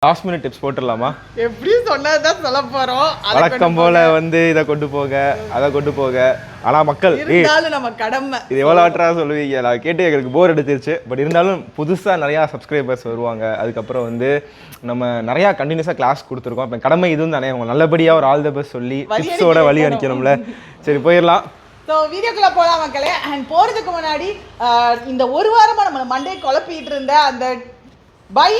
Last minute tips போட்டுடலாமா? எப்படி சொன்னதான் சொல்ல போறோம். வழக்கம் போல வந்து இதை கொண்டு போக அதை கொண்டு போக. ஆனால் மக்கள் இருந்தாலும் நம்ம கடமை இது எவ்வளோ ஆட்டரா சொல்லுவீங்க. நான் கேட்டு எங்களுக்கு போர் எடுத்துருச்சு. பட் இருந்தாலும் புதுசாக நிறையா சப்ஸ்கிரைபர்ஸ் வருவாங்க. அதுக்கப்புறம் வந்து நம்ம நிறையா கண்டினியூஸாக கிளாஸ் கொடுத்துருக்கோம். இப்போ கடமை இதுவும் தானே, அவங்க நல்லபடியாக ஒரு ஆல் த பெஸ்ட் சொல்லி டிப்ஸோட வழி அனுப்பிக்கணும்ல. சரி போயிடலாம். ஸோ வீடியோக்குள்ளே போகலாம் மக்களே. அண்ட் போகிறதுக்கு முன்னாடி இந்த ஒரு வாரமாக நம்ம மண்டே குழப்பிட்டு இருந்த அந்த பை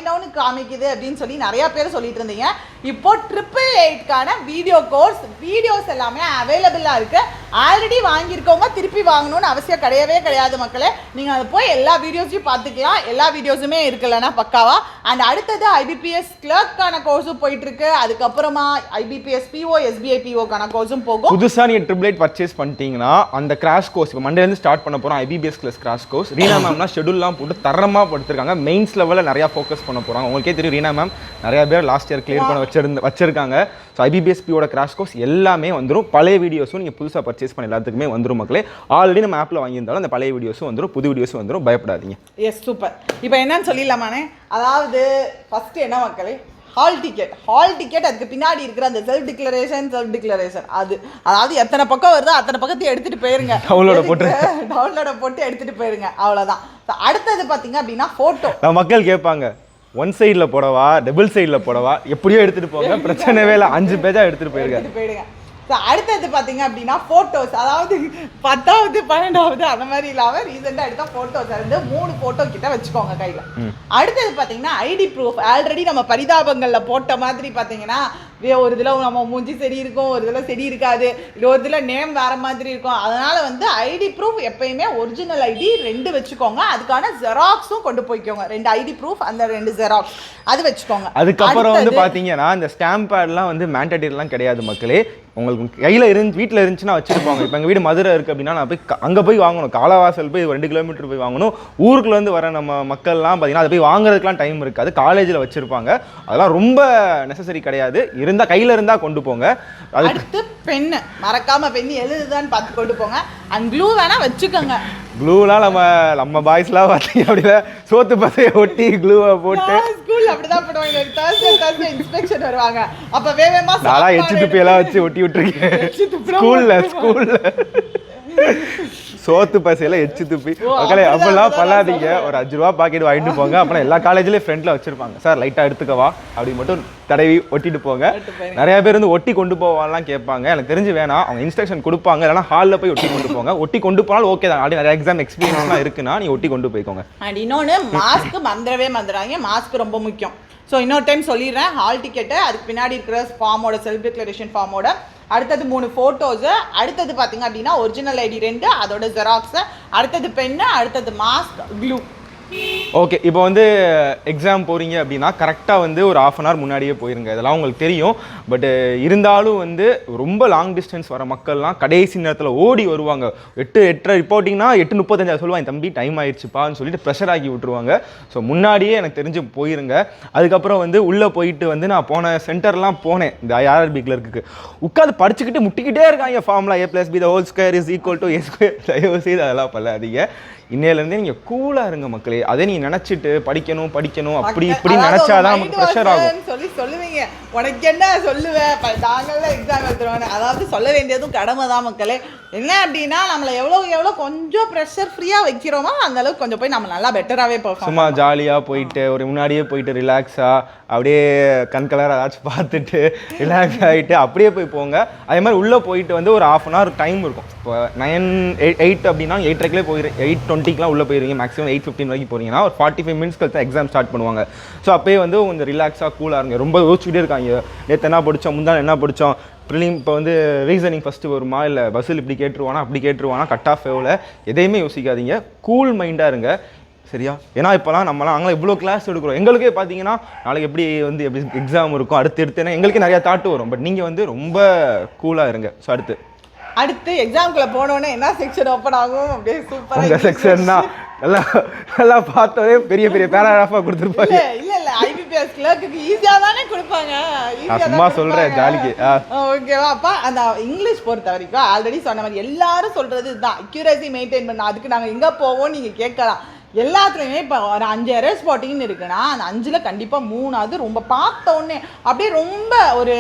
நவுன்னு காமிக்குது அப்படின்னு சொல்லி நிறையா பேர் சொல்லிட்டு இருந்தீங்க. இப்போ 888க்கான வீடியோ கோர்ஸ் வீடியோஸ் எல்லாமே அவைலபிளாக இருக்குது. ஆல்ரெடி வாங்கியிருக்கவங்க திருப்பி வாங்கணும்னு அவசியம் கிடையாது மக்களே. நீங்கள் அதை போய் எல்லா வீடியோஸையும் பார்த்துக்கலாம். எல்லா வீடியோஸுமே இருக்குல்லன்னா பக்காவா. அண்ட் அடுத்தது ஐபிபிஎஸ் கிளர்க்கான கோர்ஸும் போயிட்டுருக்கு. அதுக்கப்புறமா ஐபிபிஎஸ் பிஓ எஸ்பிஐ பிஓக்கான கோர்ஸும் போகும். புதுசாக நீங்கள் 888 பர்ச்சேஸ் பண்ணிட்டீங்கன்னா அந்த கிராஷ் கோர்ஸ் இப்போ மண்டேலேருந்து ஸ்டார்ட் பண்ண போகிறோம். ஐபிபிஎஸ் கிளாஸ் கோர்ஸ் ரீனா மேம்னா ஷெடியூல்லாம் போட்டு தரமாக படுத்திருக்காங்க. மெயின்ஸ் லெவலில் நிறையா ஃபோக்கஸ் பண்ண போகிறாங்க. உங்களுக்கே தெரியும் ரீனா மேம் நிறையா பேர் லாஸ்ட் இயர் கிளியர் பண்ண வச்சிருக்காங்க. ஸோ ஐபிபிஎஸ்பியோட கிராஷ் கோர்ஸ் எல்லாமே வந்துடும். பழைய வீடியோஸும் நீங்கள் புதுசாக பர்ச்சேஸ் பண்ண எல்லாத்துக்குமே வந்துடும் மக்களே. ஆல்ரெடி நம்ம ஆப்பில் வாங்கியிருந்தாலும் அந்த பழைய வீடியோஸும் வந்துடும், புது வீடியோஸும் வந்துடும். பயப்படாதீங்க. Yes super. இப்போ என்னன்னு சொல்லிடலாமானே. அதாவது ஃபஸ்ட்டு என்ன மக்களே, ஹால் டிக்கெட் அதுக்கு பின்னாடி இருக்கிற அந்த செல்ஃப் டிக்ளரேஷன் அது அதாவது எத்தனை பக்கம் வருதோ அத்தனை பக்கத்தையும் எடுத்துகிட்டு போயிருங்க. டவுன்லோட போட்டு எடுத்துகிட்டு போயிருங்க. அவ்வளோதான். அடுத்தது பார்த்தீங்க அப்படின்னா ஃபோட்டோ. மக்கள் கேட்பாங்க ஒன் சைடில் போடவா டபுள் சைடில் போடவா, எப்படியோ எடுத்துகிட்டு போங்க, பிரச்சனைவே இல்லை. 5 பேஜாக எடுத்துகிட்டு போயிருங்க. அடுத்தது பார்த்தீங்க அப்படின்னா ஃபோட்டோஸ். அதாவது 10வது 12வது அந்த மாதிரி இல்லாமல் ரீசெண்டாக எடுத்த ஃபோட்டோஸ் வந்து 3 ஃபோட்டோ கிட்ட வச்சுக்கோங்க கையில். அடுத்தது பார்த்தீங்கன்னா ஐடி ப்ரூஃப். ஆல்ரெடி நம்ம பரிதாபங்களில் போட்ட மாதிரி பார்த்தீங்கன்னா ஒரு இதில் நம்ம மூஞ்சி சரி இருக்கும், ஒரு இதில் சரி இருக்காது, இல்லை ஒரு இதில் நேம் வேறு மாதிரி இருக்கும். அதனால் வந்து ஐடி ப்ரூஃப் எப்பயுமே ஒரிஜினல் ஐடி 2 வச்சுக்கோங்க. அதுக்கான ஜெராக்ஸும் கொண்டு போய்க்கோங்க. 2 ஐடி ப்ரூஃப் அந்த 2 ஜெராக்ஸ் அது வச்சுக்கோங்க. அதுக்கப்புறம் வந்து பார்த்தீங்கன்னா இந்த ஸ்டாம்ப் பேட்லாம் வந்து மேண்டேட்டரிலாம் கிடையாது மக்களே. உங்களுக்கு கையில் வீட்டில் இருந்துச்சுன்னா வச்சுருப்பாங்க. இப்போ எங்கள் வீடு மதுரை இருக்குது அப்படின்னா நான் போய் அங்கே போய் வாங்கணும். காலவாசல் போய் 2 கிலோமீட்டர் போய் வாங்கணும். ஊருக்குள்ளேருந்து வர நம்ம மக்கள்லாம் பார்த்தீங்கன்னா அதை போய் வாங்குறதுக்குலாம் டைம் இருக்காது. காலேஜில் வச்சுருப்பாங்க. அதெல்லாம் ரொம்ப நெசசரி கிடையாது. இருந்தால் கையில் இருந்தால் கொண்டு போங்க. அடுத்து பெண்ணு மறக்காமல் பெண்ணு எழுதுதான்னு பார்த்து கொண்டு போங்க. அண்ட் க்ளூ வேணால் வச்சுக்கோங்க. க்ளூலாம் நம்ம பாய்ஸ்லாம் பார்த்தீங்க அப்படின்னா சோத்து பசையை ஒட்டி க்ளூவை போட்டு ஸ்கூல் அப்படிதான் பண்ணுவாங்க. Thursday இன்ஸ்பெக்ஷன் வருவாங்க. அப்ப வேகமா நான் எச்சு துப்பி எல்லாம் வச்சு ஒட்டி விட்டுருக்கேன் ஸ்கூல்ல. சோத்து பசையில எச்சு துப்பி மக்களே அப்படிலாம் பண்ணாதீங்க. ஒரு 5 ரூபா பாக்கெட் வாங்கிட்டு போங்க. அப்புறம் எல்லா காலேஜ்லயும் ஃப்ரெண்ட்ல வச்சிருப்பாங்க. சார் லைட்டா எடுத்துக்கவா அப்படி மட்டும் தடவி ஒட்டிட்டு போங்க. நிறைய பேர் வந்து ஒட்டி கொண்டு போவான்லாம் கேட்பாங்க. எனக்கு தெரிஞ்சு வேணாம், அவங்க இன்ஸ்ட்ரக்ஷன் கொடுப்பாங்க. இல்லைனா ஹாலில் போய் ஒட்டி கொண்டு போங்க. ஒட்டி கொண்டு போனாலும் ஓகே தான். அப்படி நிறைய எக்ஸாம் எக்ஸ்பீரியன்ஸ்லாம் இருக்குன்னா நீ ஒட்டி கொண்டு போய்க்கோங்க. அண்ட் இன்னொன்று மாஸ்க் மறந்துடாதீங்க. மாஸ்க் ரொம்ப முக்கியம். ஸோ இன்னொரு டைம் சொல்லிடுறேன். ஹால் டிக்கெட்டு, அதுக்கு பின்னாடி இருக்கிற ஃபார்மோட செல்ஃப் டிக்ளரேஷன் ஃபார்மோட, அடுத்தது 3 ஃபோட்டோஸு, அடுத்தது பார்த்தீங்க அப்படின்னா ஒரிஜினல் ஐடி 2, அதோட ஜெராக்ஸு, அடுத்தது பென்னு, அடுத்தது மாஸ்க், க்ளூ. ஓகே, இப்போ வந்து எக்ஸாம் போகிறீங்க அப்படின்னா கரெக்டாக வந்து ஒரு 1/2 hour முன்னாடியே போயிருங்க. இதெல்லாம் உங்களுக்கு தெரியும். பட் இருந்தாலும் வந்து ரொம்ப லாங் டிஸ்டன்ஸ் வர மக்கள்லாம் கடைசி நேரத்தில் ஓடி வருவாங்க. 8:30 ரிப்போர்ட்டிங்னா 8:35 சொல்லுவாங்க, தம்பி டைம் ஆயிடுச்சுப்பான்னு சொல்லிட்டு ப்ரெஷர் ஆக்கி விட்டுருவாங்க. ஸோ முன்னாடியே எனக்கு தெரிஞ்சு போயிருங்க. அதுக்கப்புறம் வந்து உள்ளே போயிட்டு வந்து நான் போன சென்டர்லாம் போனேன். இந்த IRB கிளர்க்கு உட்காந்து படிச்சுக்கிட்டு முட்டிக்கிட்டே இருக்காங்க ஃபார்முலா A+B = A². தயவு செய்து அதெல்லாம் பண்ணாதீங்க. இன்னையிலேருந்தே நீங்கள் கூலாக இருங்க மக்களே. அதே நீங்கள் நினச்சிட்டு படிக்கணும் அப்படி இப்படி நினச்சாதான் நமக்கு ப்ரெஷர் ஆகும். சொல்லுவீங்க உனக்கு என்ன சொல்லுவேன், நாங்கள்லாம் எக்ஸாம் எழுதுறோன்னு. அதாவது சொல்ல வேண்டியதும் கடமை தான் மக்களே. என்ன அப்படின்னா நம்மளை எவ்வளோ கொஞ்சம் ப்ரெஷர் ஃப்ரீயாக வைக்கிறோமோ அந்த அளவுக்கு கொஞ்சம் போய் நம்ம நல்லா பெட்டராகவே போகும். சும்மா ஜாலியாக போயிட்டு ஒரு முன்னாடியே போயிட்டு ரிலாக்ஸாக அப்படியே கண் கலர் ஏதாச்சும் பார்த்துட்டு ரிலாக்ஸ் ஆகிட்டு அப்படியே போய் போங்க. அதே மாதிரி உள்ளே போயிட்டு வந்து ஒரு 1/2 hour டைம் இருக்கும். இப்போ 8 அப்படின்னா 8:30 போயிடும். 8:20 உள்ளே போயிருவீங்க. மேக்ஸிமம் 8:15 வரைக்கும் போகிறீங்கன்னா ஒரு 45 minutes கழிச்சு எக்ஸாம் ஸ்டார்ட் பண்ணுவாங்க. ஸோ அப்போயே வந்து கொஞ்சம் ரிலாக்ஸாக கூலாக இருங்க. ரொம்ப யோசிச்சுக்கிட்டே இருக்காங்க, நேற்று என்ன படித்தோம், முந்தான என்ன படித்தோம், ப்ரிலிம் இப்போ வந்து ரீசனிங் ஃபஸ்ட்டு வருமா, இல்லை பஸ்ஸில் இப்படி கேட்டுருவானா அப்படி கேட்டுருவானா, கட் ஆஃப் எவ்வளோ, எதையுமே யோசிக்காதீங்க. கூல் மைண்டாக இருங்க சரியா. ஏன்னா இப்போலாம் நாங்களாம் இவ்வளோ கிளாஸ் எடுக்கிறோம். எங்களுக்கே பார்த்தீங்கன்னா நாளைக்கு எப்படி எக்ஸாம் இருக்கும், அடுத்து எங்களுக்கே நிறையா தாட்டு வரும். பட் நீங்கள் வந்து ரொம்ப கூலாக இருங்க. ஸோ அடுத்து எக்ஸாம்குள்ளே போனோன்னே என்ன செக்ஷன் ஓப்பன் ஆகும், அப்படியே சூப்பராக அந்த செக்ஷன் தான் எல்லாம் பார்த்தோடே பெரிய பேராகிராஃபாக கொடுத்துருப்பாங்க. இல்லை ஐபிபிஎஸ் கிளர்க்கு ஈஸியாக தானே கொடுப்பாங்க. சும்மா சொல்கிறேன் ஜாலிக்கு. ஓகேவா அப்பா. அந்த இங்கிலீஷ் பொறுத்த வரைக்கும் ஆல்ரெடி சொன்ன மாதிரி எல்லாரும் சொல்கிறது இதுதான், அக்யூரசி மெயின்டைன் பண்ண. அதுக்கு நாங்கள் எங்கே போவோம் நீங்கள் கேட்கலாம். எல்லாத்துலேயுமே இப்போ ஒரு 5 எரர்ஸ் போட்டிங்கன்னு இருக்குன்னா அந்த 5ல் கண்டிப்பாக 3 ரொம்ப பார்த்த உடனே அப்படியே ரொம்ப ஒரு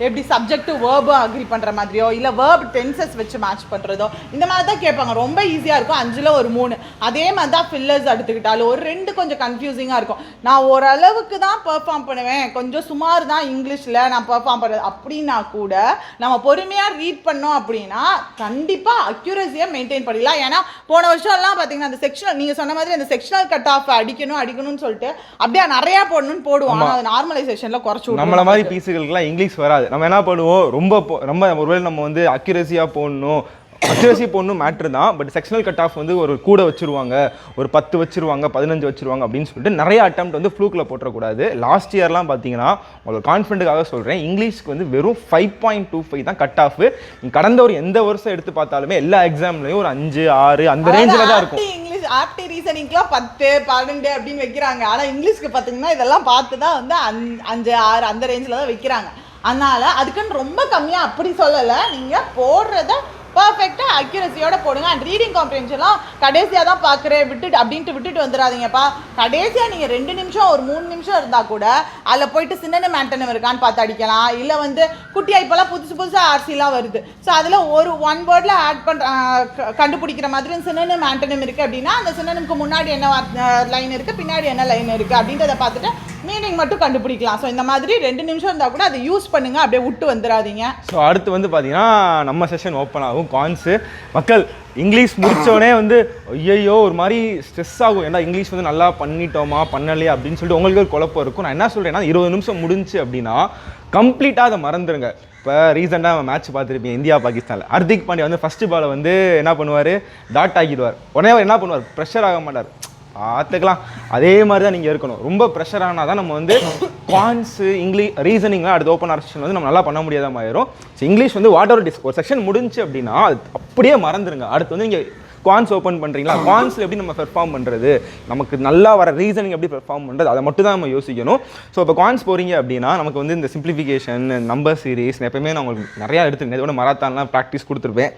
எப்படி சப்ஜெக்ட் வேர்பு அக்ரி பண்ணுற மாதிரியோ இல்லை வேர்ப் டென்சஸ் வச்சு மேட்ச் பண்ணுறதோ இந்த மாதிரி தான் கேட்பாங்க. ரொம்ப ஈஸியாக இருக்கும். 5ல் ஒரு 3. அதே மாதிரி தான் ஃபில்லர்ஸ் எடுத்துக்கிட்டாலும் ஒரு 2 கொஞ்சம் கன்ஃபியூசிங்காக இருக்கும். நான் ஓரளவுக்கு தான் பெர்ஃபார்ம் பண்ணுவேன், கொஞ்சம் சுமார் தான் இங்கிலீஷில் நான் பெர்ஃபார்ம் பண்ணுறது அப்படின்னா கூட நம்ம பொறுமையாக ரீட் பண்ணோம் அப்படின்னா கண்டிப்பாக அக்யூரஸியை மெயின்டைன் பண்ணிடலாம். ஏன்னா போன வருஷம்லாம் பார்த்தீங்கன்னா அந்த செக்ஷனல் நீங்கள் சொன்ன மாதிரி அந்த செக்ஷனல் கட் ஆஃப் அடிக்கணும்னு சொல்லிட்டு அப்படியே நிறையா போடணும்னு போடுவோம். அது நார்மலைசேஷனில் குறைச்சி நம்மள மாதிரி பீஸுகளுக்குலாம் இங்கிலீஷ் வராது. நம்ம என்ன பண்ணுவோம், ரொம்ப ஒருவேளை நம்ம வந்து அக்யூரஸியாக போடணும், அக்யூரஸி போடணும் மேட்ரு தான். பட் செக்ஷனல் கட் ஆஃப் வந்து ஒரு கூட வச்சுருவாங்க, ஒரு 10 வச்சுருவாங்க, 15 வச்சுருவாங்க அப்படின்னு சொல்லிட்டு நிறைய அட்டெம்ப்ட் வந்து ஃப்ளூக்கில் போட்டுறக்கூடாது. லாஸ்ட் இயர்லாம் பார்த்தீங்கன்னா உங்களுக்கு கான்ஃபிடென்ட்டுக்காக சொல்கிறேன், இங்கிலீஷ்க்கு வந்து வெறும் 5.25 தான் கட் ஆஃப். கடந்த ஒரு எந்த வருஷம் எடுத்து பார்த்தாலுமே எல்லா எக்ஸாம்லையும் ஒரு 5, 6 அந்த ரேஞ்சில் தான் இருக்கும். இங்கிலீஷ் ஆப்டி ரீசனிங்லாம் 10, 12 அப்படின்னு வைக்கிறாங்க. ஆனால் இங்கிலீஷ்க்கு பார்த்தீங்கன்னா இதெல்லாம் பார்த்து தான் வந்து 5, 6 அந்த ரேஞ்சில் தான் வைக்கிறாங்க. அதனால் அதுக்குன்னு ரொம்ப கம்மியாக அப்படி சொல்லலை. நீங்கள் போடுறத பர்ஃபெக்டாக அக்யூரஸியோட போடுங்க. அண்ட் ரீடிங் காம்ப்ரிஹென்ஷன்லாம் கடைசியாக தான் பார்க்குறேன் விட்டுட்டு வந்துடாதீங்கப்பா. கடைசியாக நீங்கள் 2 நிமிஷம் ஒரு 3 நிமிஷம் இருந்தால் கூட அதில் போயிட்டு சின்னனும் ஆண்டனும் இருக்கான்னு பார்த்து அடிக்கலாம். இல்லை வந்து குட்டியாக இப்போலாம் புதுசாக ஆர்சிலாம் வருது. ஸோ அதில் ஒரு 1 வேர்டில் ஆட் கண்டுபிடிக்கிற மாதிரி சின்னனும் ஆண்டனும் இருக்குது அப்படின்னா அந்த சின்னனுக்கு முன்னாடி என்ன லைன் இருக்குது, பின்னாடி என்ன லைன் இருக்குது அப்படின்றத பார்த்துட்டு மீனிங் மட்டும் கண்டுபிடிக்கலாம். ஸோ இந்த மாதிரி 2 நிமிஷம் இருந்தால் கூட அதை யூஸ் பண்ணுங்கள், அப்படியே விட்டு வந்துடாதீங்க. ஸோ அடுத்து வந்து பார்த்தீங்கன்னா நம்ம செஷன் ஓப்பன் ஆகும். கான்ஸு மக்கள் இங்கிலீஷ் முடித்தோடனே வந்து ஐயோ ஒரு மாதிரி ஸ்ட்ரெஸ் ஆகும். ஏன்னா இங்கிலீஷ் வந்து நல்லா பண்ணிட்டோமா பண்ணலையா அப்படின்னு சொல்லிட்டு உங்களுக்கு ஒரு குழப்பம் இருக்கும். நான் என்ன சொல்கிறேன்னா 20 நிமிஷம் முடிஞ்சு அப்படின்னா கம்ப்ளீட்டாக அதை மறந்துடுங்க. இப்போ ரீசெண்டாக மேட்ச் பார்த்துருப்பீங்க இந்தியா பாகிஸ்தானில். ஹர்திக் பாண்டியா வந்து ஃபஸ்ட்டு பாலை வந்து என்ன பண்ணுவார், டாட் ஆகிடுவார். உடனே என்ன பண்ணுவார், ப்ரெஷர் ஆக மாட்டார். பார்த்துக்கலாம். அதே மாதிரி தான் நீங்கள் இருக்கணும். ரொம்ப ப்ரெஷர் ஆனால் தான் நம்ம வந்து கான்ஸு இங்கிலீஷ் ரீசனிங்லாம் அடுத்து ஓப்பன் செக்ஷன் வந்து நம்ம நல்லா பண்ண முடியாத மாதிரிடும். ஸோ இங்கிலீஷ் வந்து வாட் எவர் ஒரு செக்ஷன் முடிஞ்சு அப்படின்னா அது அப்படியே மறந்துடுங்க. அடுத்து வந்து நீங்கள் கான்ஸ் ஓப்பன் பண்ணுறீங்களா, கான்ஸில் எப்படி நம்ம பெர்ஃபார்ம் பண்ணுறது, நமக்கு நல்லா வர ரீசனிங் எப்படி பெர்ஃபார்ம் பண்ணுறது, அதை மட்டும் தான் நம்ம யோசிக்கணும். ஸோ இப்போ கான்ஸ் போகிறீங்க அப்படின்னா நமக்கு வந்து இந்த சிம்பிளிஃபிகேஷன், நம்பர் சீரீஸ் எப்பயுமே நான் உங்களுக்கு நிறையா எடுத்துருக்கேன். இதோட மராத்தான்லாம் ப்ராக்டிஸ் கொடுத்துருப்பேன்.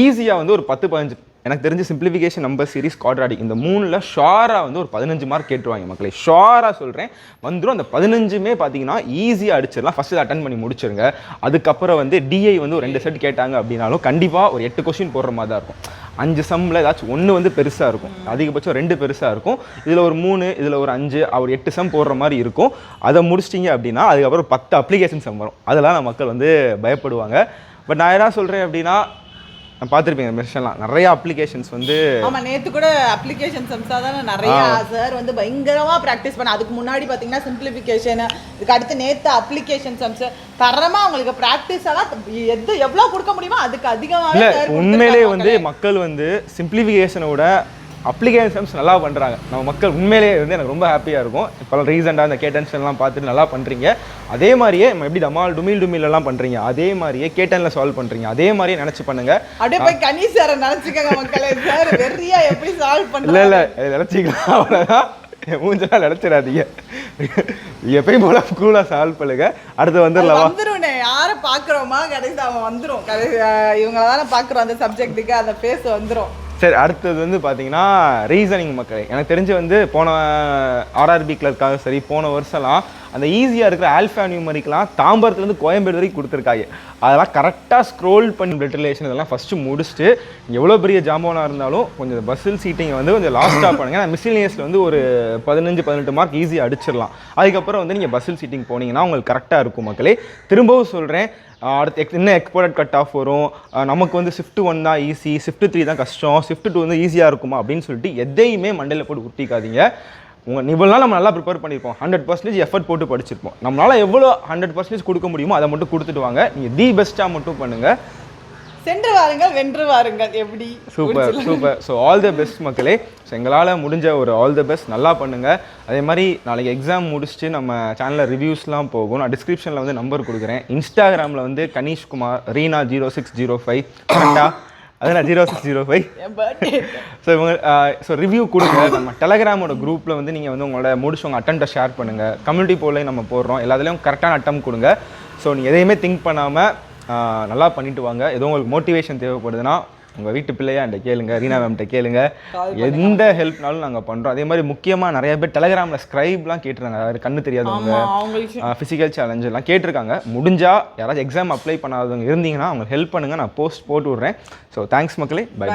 ஈஸியாக வந்து ஒரு 10-15 எனக்கு தெரிஞ்சு சிம்பிளிஃபிகேஷன், நம்பர் சீரிஸ், குவாட்ராடிக் இந்த 3ல் ஷாராக வந்து ஒரு 15 மார்க் கேட்டுருவாங்க மக்களே. ஷாராக சொல்கிறேன் வந்துடும். அந்த 15மே பார்த்தீங்கன்னா ஈஸியாக அடிச்சிடலாம். ஃபஸ்ட்டு அட்டன் பண்ணி முடிச்சிருங்க. அதுக்கப்புறம் வந்து டிஐ வந்து ஒரு 2 செட் கேட்டாங்க அப்படின்னாலும் கண்டிப்பாக ஒரு 8 கொஸ்டின் போடுற மாதிரி தான் இருக்கும். 5 சம்மில் ஏதாச்சும் 1 வந்து பெருசாக இருக்கும், அதிகபட்சம் 2 பெருசாக இருக்கும். இதில் ஒரு 3, இதில் ஒரு 5, ஒரு 8 சம் போடுற மாதிரி இருக்கும். அதை முடிச்சிட்டிங்க அப்படின்னா அதுக்கப்புறம் 10 அப்ளிகேஷன் சம் வரும். அதெல்லாம் நம்ம மக்கள் வந்து பயப்படுவாங்க. பட் நான் என்ன சொல்கிறேன் அப்படின்னா நான் பார்த்துருப்பீங்க மெஷன்லாம் நிறைய அப்ளிகேஷன்ஸ் வந்து. ஆமாம், நேற்று கூட அப்ளிகேஷன் சம்ஸாக தானே நிறையா சார் வந்து பயங்கரமாக ப்ராக்டிஸ் பண்ண. அதுக்கு முன்னாடி பார்த்தீங்கன்னா சிம்பிளிஃபிகேஷன், இதுக்கு அடுத்து நேற்று அப்ளிகேஷன் சம்ஸ் தரமாக அவங்களுக்கு ப்ராக்டிஸ் எல்லாம் எவ்வளோ கொடுக்க முடியுமோ அதுக்கு அதிகமாக. இல்லை உண்மையிலே வந்து மக்கள் வந்து சிம்பிளிஃபிகேஷனோட அப்ளிகேஷன்ஸ் நல்லா பண்ணுறாங்க. நம்ம மக்கள் உண்மையிலேயே வந்து எனக்கு ரொம்ப ஹாப்பியாக இருக்கும். இப்போ ரீசெண்டாக அந்த கேட்டன்ஷன்லாம் பார்த்துட்டு நல்லா பண்ணுறீங்க. அதே மாதிரியே நம்ம எப்படி டமால் டுமில்லாம் பண்ணுறீங்க, அதே மாதிரியே கேட்டனில் சால்வ் பண்ணுறீங்க, அதே மாதிரியே நினச்சி பண்ணுங்க. அப்படியே போய் கணேஷ் சாரை நினச்சிக்கங்க மக்களே. சார் வெறியா எப்படி சால்வ் பண்ணுங்க. இல்லை நினச்சிக்கலாம், அவ்வளோதான். மூஞ்செல்லாம் நினச்சிடாதீங்க. எப்பயும் போல கூலாக சால்வ் பண்ணுங்க. அடுத்து வந்துருவேன். யாரை பார்க்குறோமா கடைசி அவன் வந்துடும். இவங்கள தானே பார்க்குறோம் அந்த சப்ஜெக்ட்டுக்கு, அந்த ஃபேஸ் வந்துடும். சரி, அடுத்தது வந்து பார்த்தீங்கன்னா ரீசனிங் மக்களே. எனக்கு தெரிஞ்சு வந்து போன ஆர்ஆர்பி கிளர்க்காக சரி போன வருஷம்லாம் அந்த ஈஸியாக இருக்கிற ஆல்ஃபா நியூமரிக்கெலாம் தாம்பரத்துலேருந்து கோயம்பேடு வரைக்கும் கொடுத்துருக்காங்க. அதெல்லாம் கரெக்டாக ஸ்க்ரோல் பண்ணி பிளட் ரிலேஷன் இதெல்லாம் ஃபஸ்ட்டு முடிச்சுட்டு எவ்வளோ பெரிய ஜாமானாக இருந்தாலும் கொஞ்சம் பஸ்ஸில் சீட்டிங் வந்து கொஞ்சம் லாஸ்ட்டாக பண்ணுங்கள். மிஸ்லினியஸில் வந்து ஒரு 15-18 மார்க் ஈஸியாக அடிச்சிடலாம். அதுக்கப்புறம் வந்து நீங்கள் பஸ்ஸில் சீட்டிங் போனீங்கன்னா உங்களுக்கு கரெக்டாக இருக்கும் மக்களே. திரும்பவும் சொல்கிறேன், அடுத்து இன்னும் எக்ஸ்போர்ட் கட் ஆஃப் வரும். நமக்கு வந்து ஷிஃப்ட் 1 தான் ஈஸி, ஷிஃப்ட் 3 தான் கஷ்டம், ஷிஃப்ட் 2 வந்து ஈஸியாக இருக்குமா அப்படின்னு சொல்லிட்டு எதையுமே மண்டையில் போட்டு உருட்டிக்காதீங்க. இவ்வளோ நாள் நம்ம நல்லா ப்ரிப்பேர் பண்ணியிருப்போம், 100% எஃபர்ட் போட்டு படிச்சிருப்போம். நம்மளால் எவ்வளோ 100% கொடுக்க முடியுமோ அதை மட்டும் கொடுத்துட்டு வாங்க. நீங்கள் தி பெஸ்ட்டாக மட்டும் பண்ணுங்கள். சென்று வாருங்கள், வென்று வாருங்கள். எப்படி super. So all the best மக்களே. ஸோ எங்களால் முடிஞ்ச ஒரு ஆல் த பெஸ்ட் நல்லா பண்ணுங்கள். அதே மாதிரி நாளைக்கு எக்ஸாம் முடிச்சுட்டு நம்ம சேனலில் ரிவ்யூஸ்லாம் போகும். நான் டிஸ்கிரிப்ஷனில் வந்து நம்பர் கொடுக்குறேன். இன்ஸ்டாகிராமில் வந்து கணேஷ்குமார் ரீனா 0605 கரெக்டாக அதனால் 0605. ஸோ ரிவ்யூ கொடுங்க. நம்ம டெலகிராமோட குரூப்பில் வந்து நீங்கள் வந்து உங்களோட முடிச்சவங்க அட்டம்ப்டை ஷேர் பண்ணுங்கள். கம்யூனிட்டி போலையும் நம்ம போடுறோம். எல்லாத்துலேயும் கரெக்டான அட்டம் கொடுங்க. ஸோ நீங்கள் எதையுமே திங்க் பண்ணாமல் நல்லா பண்ணிட்டு வாங்க. ஏதோ உங்களுக்கு மோட்டிவேஷன் தேவைப்படுதுன்னா உங்கள் வீட்டு பிள்ளையா என்கிட்ட கேளுங்க, ரீனா மேம்கிட்ட கேளுங்க, எந்த ஹெல்ப்னாலும் நாங்கள் பண்ணுறோம். அதே மாதிரி முக்கியமாக நிறைய பேர் டெலகிராமில் ஸ்க்ரைப்லாம் கேட்டுருக்காங்க, அதாவது கண்ணு தெரியாதவங்க, ஃபிசிக்கல் சேலஞ்ச் எல்லாம் கேட்டிருக்காங்க. முடிஞ்சால் யாராவது எக்ஸாம் அப்ளை பண்ணாதவங்க இருந்தீங்கன்னா அவங்க ஹெல்ப் பண்ணுங்கள், நான் போஸ்ட் போட்டு விட்றேன். ஸோ தேங்க்ஸ் மக்களே, பை.